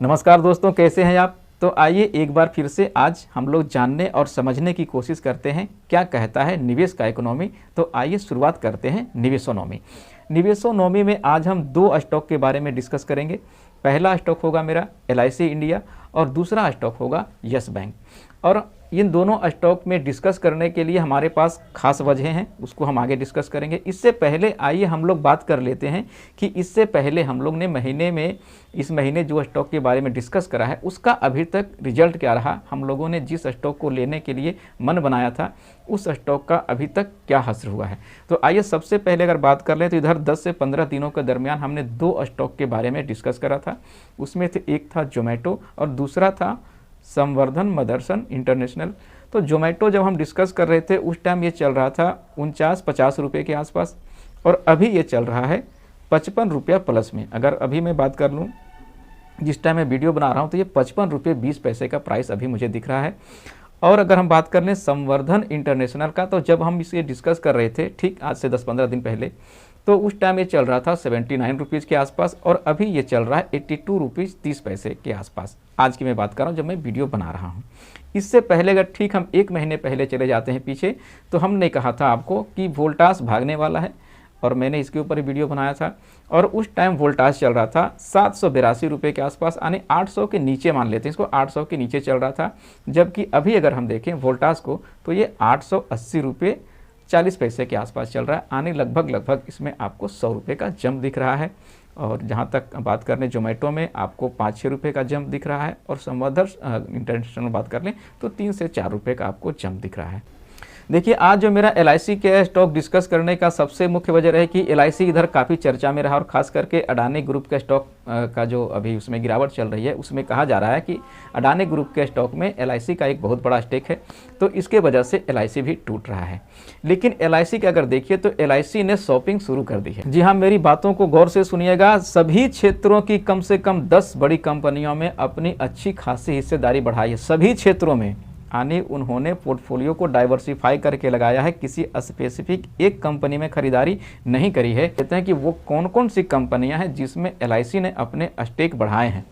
नमस्कार दोस्तों, कैसे हैं आप। तो आइए एक बार फिर से आज हम लोग जानने और समझने की कोशिश करते हैं क्या कहता है निवेश का इकोनॉमी। तो आइए शुरुआत करते हैं निवेशोनॉमी। निवेशोनॉमी में आज हम दो स्टॉक के बारे में डिस्कस करेंगे। पहला स्टॉक होगा मेरा LIC इंडिया और दूसरा स्टॉक होगा यस बैंक। और इन दोनों स्टॉक में डिस्कस करने के लिए हमारे पास खास वजह हैं, उसको हम आगे डिस्कस करेंगे। इससे पहले आइए हम लोग बात कर लेते हैं कि इससे पहले हम लोग ने इस महीने जो स्टॉक के बारे में डिस्कस करा है उसका अभी तक रिजल्ट क्या रहा। हम लोगों ने जिस स्टॉक को लेने के लिए मन बनाया था उस स्टॉक का अभी तक क्या हासिल हुआ है। तो आइए सबसे पहले अगर बात कर लें तो इधर 10 से 15 दिनों के दरमियान हमने दो स्टॉक के बारे में डिस्कस करा था। उसमें से एक था जोमेटो और दूसरा था संवर्धन मदरसन इंटरनेशनल। तो जोमेटो जब हम डिस्कस कर रहे थे उस टाइम ये चल रहा था 49-50 रुपये के आसपास और अभी ये चल रहा है 55 रुपया प्लस में। अगर अभी मैं बात कर लूँ जिस टाइम मैं वीडियो बना रहा हूँ तो ये 55 रुपये 20 पैसे का प्राइस अभी मुझे दिख रहा है। और अगर हम बात कर लें संवर्धन इंटरनेशनल का, तो जब हम इसे डिस्कस कर रहे थे ठीक आज से 10-15 दिन पहले, तो उस टाइम ये चल रहा था 79 रुपीज़ के आसपास और अभी ये चल रहा है 82 रुपीज़ 30 पैसे के आसपास। आज की मैं बात कर रहा हूँ जब मैं वीडियो बना रहा हूँ। इससे पहले अगर ठीक हम एक महीने पहले चले जाते हैं पीछे, तो हमने कहा था आपको कि वोल्टास भागने वाला है और मैंने इसके ऊपर वीडियो बनाया था। और उस टाइम वोल्टास चल रहा था 782 रुपये के आसपास, यानी 800 के नीचे मान लेते हैं इसको, 800 के नीचे चल रहा था। जबकि अभी अगर हम देखें वोल्टास को तो ये 880 रुपये 40 पैसे के आसपास चल रहा है, आने लगभग इसमें आपको 100 रुपये का जंप दिख रहा है। और जहाँ तक बात करने जोमेटो में आपको 5-6 रुपये का जंप दिख रहा है और संवर्धन इंटरनेशनल बात कर लें तो 3 से 4 रुपये का आपको जंप दिख रहा है। देखिए आज जो मेरा LIC के स्टॉक डिस्कस करने का सबसे मुख्य वजह है कि LIC इधर काफ़ी चर्चा में रहा और ख़ास करके अडानी ग्रुप के स्टॉक का जो अभी उसमें गिरावट चल रही है उसमें कहा जा रहा है कि अडानी ग्रुप के स्टॉक में LIC का एक बहुत बड़ा स्टेक है, तो इसके वजह से LIC भी टूट रहा है। लेकिन LIC के अगर देखिए तो LIC ने शॉपिंग शुरू कर दी है। जी हाँ, मेरी बातों को गौर से सुनिएगा। सभी क्षेत्रों की कम से कम 10 बड़ी कंपनियों में अपनी अच्छी खासी हिस्सेदारी बढ़ाई है, सभी क्षेत्रों में। यानी उन्होंने पोर्टफोलियो को डाइवर्सिफाई करके लगाया है, किसी स्पेसिफिक एक कंपनी में खरीदारी नहीं करी है। कहते हैं कि वो कौन कौन सी कंपनियां हैं जिसमें LIC ने अपने स्टेक बढ़ाए हैं।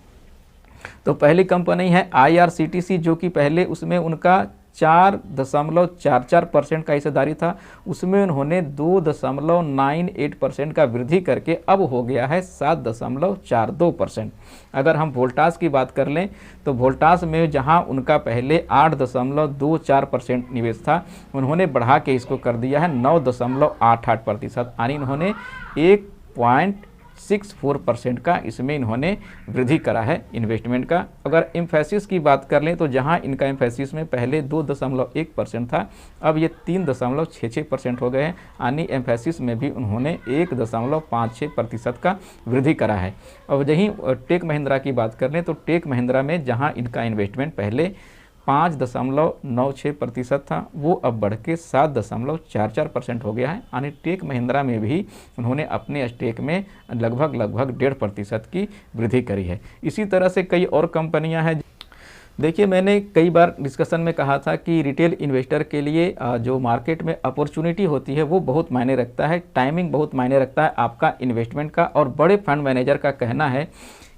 तो पहली कंपनी है IRCTC, जो कि पहले उसमें उनका 4.44% का हिस्सेदारी था, उसमें उन्होंने 2.98% का वृद्धि करके अब हो गया है 7.42%। अगर हम वोल्टास की बात कर लें तो वोल्टास में जहां उनका पहले 8.24% निवेश था, उन्होंने बढ़ा के इसको कर दिया है 9.88%, यानी इन्होंने 1.64% का इसमें इन्होंने वृद्धि करा है इन्वेस्टमेंट का। अगर एम्फेसिस की बात कर लें तो जहां इनका एम्फेसिस में पहले 2.1% था, अब ये 3.66% हो गए हैं, यानी एम्फेसिस में भी उन्होंने 1.56% का वृद्धि करा है। और यहीं टेक महिंद्रा की बात कर लें तो टेक महिंद्रा में जहां इनका इन्वेस्टमेंट पहले 5.96% था, वो अब बढ़ के 7.44% हो गया है, यानी टेक महिंद्रा में भी उन्होंने अपने स्टेक में लगभग 1.5% की वृद्धि करी है। इसी तरह से कई और कंपनियां हैं। देखिए मैंने कई बार डिस्कशन में कहा था कि रिटेल इन्वेस्टर के लिए जो मार्केट में अपॉर्चुनिटी होती है वो बहुत मायने रखता है, टाइमिंग बहुत मायने रखता है आपका इन्वेस्टमेंट का। और बड़े फंड मैनेजर का कहना है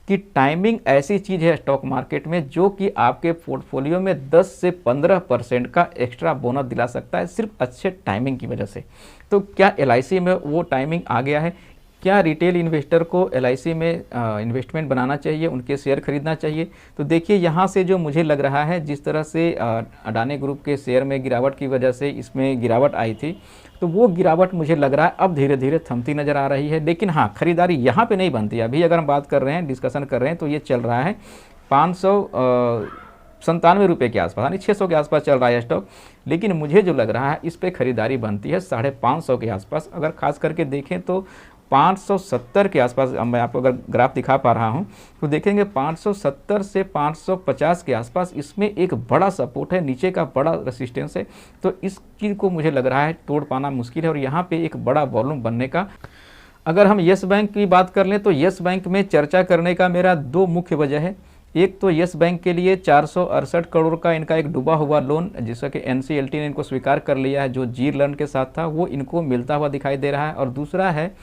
कि टाइमिंग ऐसी चीज़ है स्टॉक मार्केट में जो कि आपके पोर्टफोलियो में 10 से 15% का एक्स्ट्रा बोनस दिला सकता है, सिर्फ अच्छे टाइमिंग की वजह से। तो क्या LIC में वो टाइमिंग आ गया है? क्या रिटेल इन्वेस्टर को LIC में इन्वेस्टमेंट बनाना चाहिए, उनके शेयर खरीदना चाहिए? तो देखिए यहाँ से जो मुझे लग रहा है, जिस तरह से अडानी ग्रुप के शेयर में गिरावट की वजह से इसमें गिरावट आई थी, तो वो गिरावट मुझे लग रहा है अब धीरे धीरे थमती नज़र आ रही है। लेकिन हाँ, खरीदारी यहाँ पे नहीं बनती। अभी अगर हम बात कर रहे हैं, डिस्कशन कर रहे हैं, तो ये चल रहा है 597 रुपये के आसपास, यानी 600 के आसपास चल रहा है स्टॉक। लेकिन मुझे जो लग रहा है इस पर खरीदारी बनती है 550 के आसपास। अगर खास करके देखें तो 570 के आसपास, मैं आपको अगर ग्राफ दिखा पा रहा हूं तो देखेंगे 570 से 550 के आसपास इसमें एक बड़ा सपोर्ट है, नीचे का बड़ा रेसिस्टेंस है। तो इस चीज़ को मुझे लग रहा है तोड़ पाना मुश्किल है और यहाँ पे एक बड़ा वॉल्यूम बनने का। अगर हम यस बैंक की बात कर लें तो यस बैंक में चर्चा करने का मेरा दो मुख्य वजह है। एक तो यस बैंक के लिए 468 करोड़ का इनका एक डूबा हुआ लोन, जिसका कि NCLT ने इनको स्वीकार कर लिया है, जो जीर लर्न के साथ था, वो इनको मिलता हुआ दिखाई दे रहा है। और दूसरा है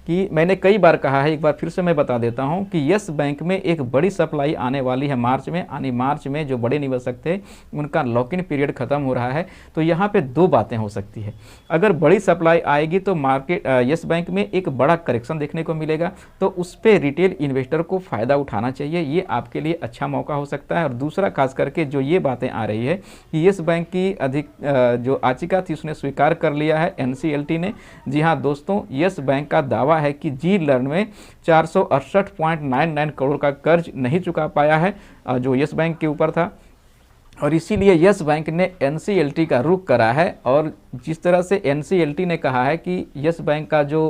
कि मैंने कई बार कहा है, एक बार फिर से मैं बता देता हूं कि यस बैंक में एक बड़ी सप्लाई आने वाली है मार्च में, यानी मार्च में जो बड़े निवेशक थे उनका लॉक इन पीरियड खत्म हो रहा है। तो यहाँ पे दो बातें हो सकती है। अगर बड़ी सप्लाई आएगी तो मार्केट यस बैंक में एक बड़ा करेक्शन देखने को मिलेगा, तो उस पर रिटेल इन्वेस्टर को फ़ायदा उठाना चाहिए, ये आपके लिए अच्छा मौका हो सकता है। और दूसरा खास करके जो ये बातें आ रही है कि यस बैंक की अधिक जो याचिका थी उसने स्वीकार कर लिया है एनसीएलटी ने। जी हाँ दोस्तों, यस बैंक का दावा है कि जी लर्न में 468.99 करोड़ का कर्ज नहीं चुका पाया है जो यस बैंक के ऊपर था, और इसीलिए यस बैंक ने एनसीएलटी का रुख करा है। और जिस तरह से एनसीएलटी ने कहा है कि यस बैंक का जो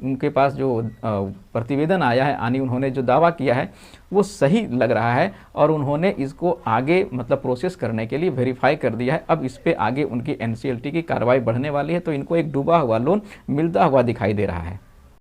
उनके पास जो प्रतिवेदन आया है, यानी उन्होंने जो दावा किया है वो सही लग रहा है, और उन्होंने इसको आगे मतलब प्रोसेस करने के लिए वेरीफाई कर दिया है। अब इस पे आगे उनकी एनसीएलटी की कार्रवाई बढ़ने वाली है, तो इनको एक डूबा हुआ लोन मिलता हुआ दिखाई दे रहा है।